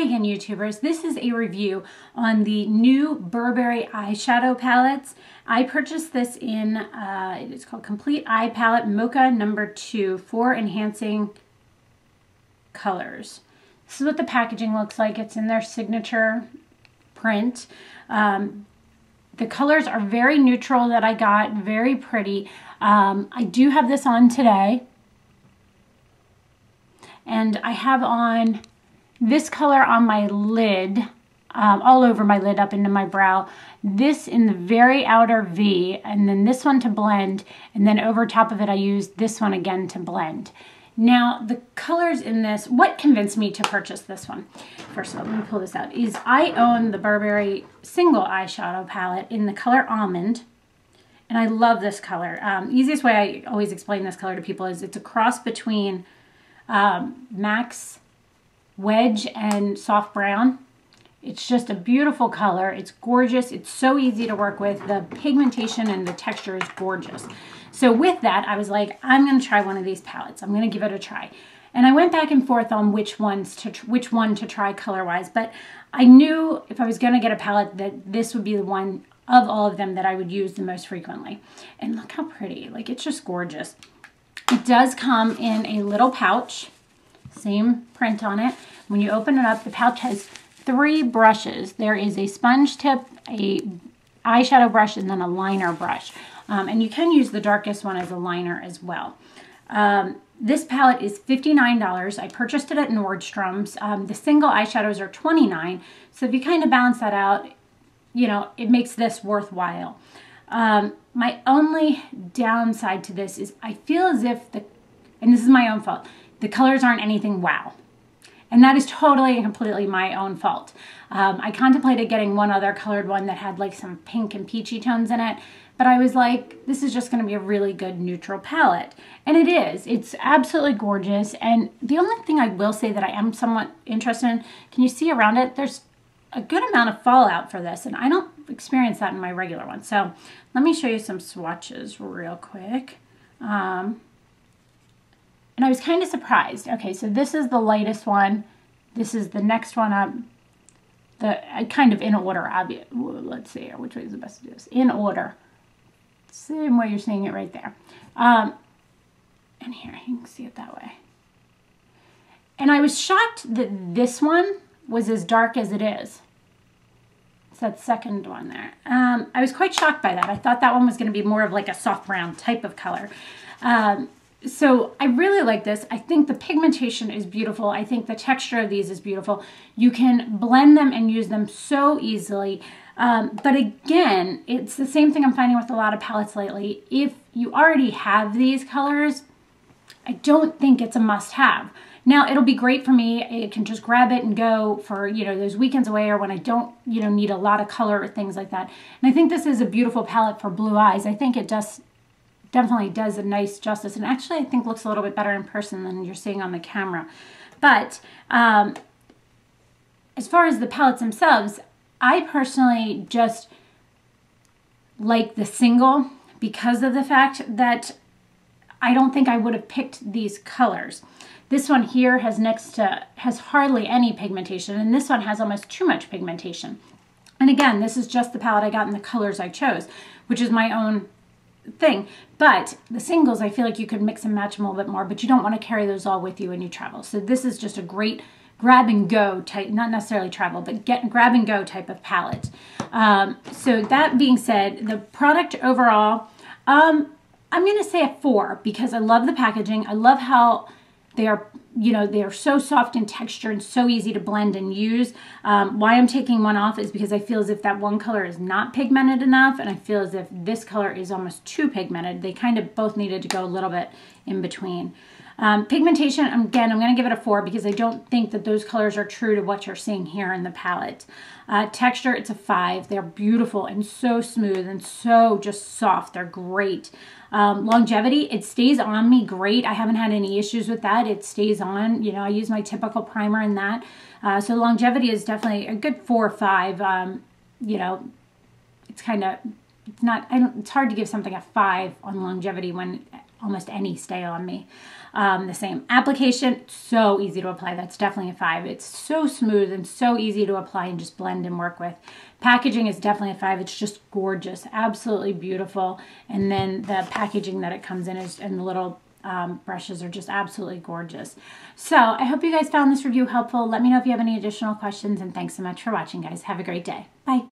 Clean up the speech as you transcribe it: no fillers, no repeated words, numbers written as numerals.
again, YouTubers. This is a review on the new Burberry eyeshadow palettes. I purchased this in, it's called Complete Eye Palette Mocha No. 2 for enhancing colors. This is what the packaging looks like. It's in their signature print. The colors are very neutral that I got, very pretty. I do have this on today. And I have on this color on my lid, all over my lid up into my brow. This in the very outer V, and then this one to blend. And then over top of it, I used this one again to blend. Now, the colors in this, what convinced me to purchase this one? First of all, let me pull this out, is I own the Burberry single eyeshadow palette in the color Almond. And I love this color. Easiest way I always explain this color to people is it's a cross between Max Wedge and Soft Brown. It's just a beautiful color. It's gorgeous. It's so easy to work with. The pigmentation and the texture is gorgeous. So with that, I was like, I'm going to try one of these palettes. I'm going to give it a try. And I went back and forth on which one to try color-wise, but I knew if I was going to get a palette that this would be the one of all of them that I would use the most frequently. And look how pretty. Like, it's just gorgeous. It does come in a little pouch, same print on it. When you open it up, the pouch has 3 brushes. There is a sponge tip, a eyeshadow brush, and then a liner brush. And you can use the darkest one as a liner as well. This palette is $59. I purchased it at Nordstrom's. The single eyeshadows are $29. So if you kind of balance that out, you know, it makes this worthwhile. My only downside to this is I feel as if and this is my own fault, the colors aren't anything wow. And that is totally and completely my own fault. I contemplated getting one other colored one that had like some pink and peachy tones in it, but I was like, this is just going to be a really good neutral palette. And it is. It's absolutely gorgeous. And the only thing I will say that I am somewhat interested in, can you see around it? There's a good amount of fallout for this, and I don't experience that in my regular one. So let me show you some swatches real quick. And I was kind of surprised. Okay, so this is the lightest one. This is the next one up. Kind of in order, let's see here. Which way is the best to do this? In order. Same way you're seeing it right there. And here, you can see it that way. And I was shocked that this one was as dark as it is. It's that second one there. I was quite shocked by that. I thought that one was going to be more of like a soft brown type of color. So I really like this. I think the pigmentation is beautiful. I think the texture of these is beautiful. You can blend them and use them so easily. But again, it's the same thing I'm finding with a lot of palettes lately. If you already have these colors, I don't think it's a must-have. Now, it'll be great for me. I can just grab it and go for, you know, those weekends away or when I don't, you know, need a lot of color or things like that. And I think this is a beautiful palette for blue eyes. I think it definitely does a nice justice. And actually, I think looks a little bit better in person than you're seeing on the camera. But as far as the palettes themselves, I personally just like the single because of the fact that I don't think I would have picked these colors. This one here has hardly any pigmentation, and this one has almost too much pigmentation. And again, this is just the palette I got in the colors I chose, which is my own thing. But the singles, I feel like you could mix and match them a little bit more, but you don't want to carry those all with you when you travel. So this is just a great grab and go type, not necessarily travel, but grab and go type of palette. So that being said, the product overall, I'm going to say a 4 because I love the packaging. I love how they are, you know, they are so soft in texture and so easy to blend and use. Why I'm taking one off is because I feel as if that one color is not pigmented enough, and I feel as if this color is almost too pigmented. They kind of both needed to go a little bit in between. Pigmentation, again, I'm going to give it a 4 because I don't think that those colors are true to what you're seeing here in the palette. Texture, it's a 5. They're beautiful and so smooth and so just soft. They're great. Longevity, it stays on me great. I haven't had any issues with that. It stays on. You know, I use my typical primer in that. So longevity is definitely a good 4 or 5. You know, it's kind of, it's hard to give something a 5 on longevity when almost any stay on me. The same application, so easy to apply. That's definitely a 5. It's so smooth and so easy to apply and just blend and work with. Packaging is definitely a 5. It's just gorgeous, absolutely beautiful. And then the packaging that it comes in is, and the little brushes are just absolutely gorgeous. So I hope you guys found this review helpful. Let me know if you have any additional questions, and thanks so much for watching, guys. Have a great day. Bye.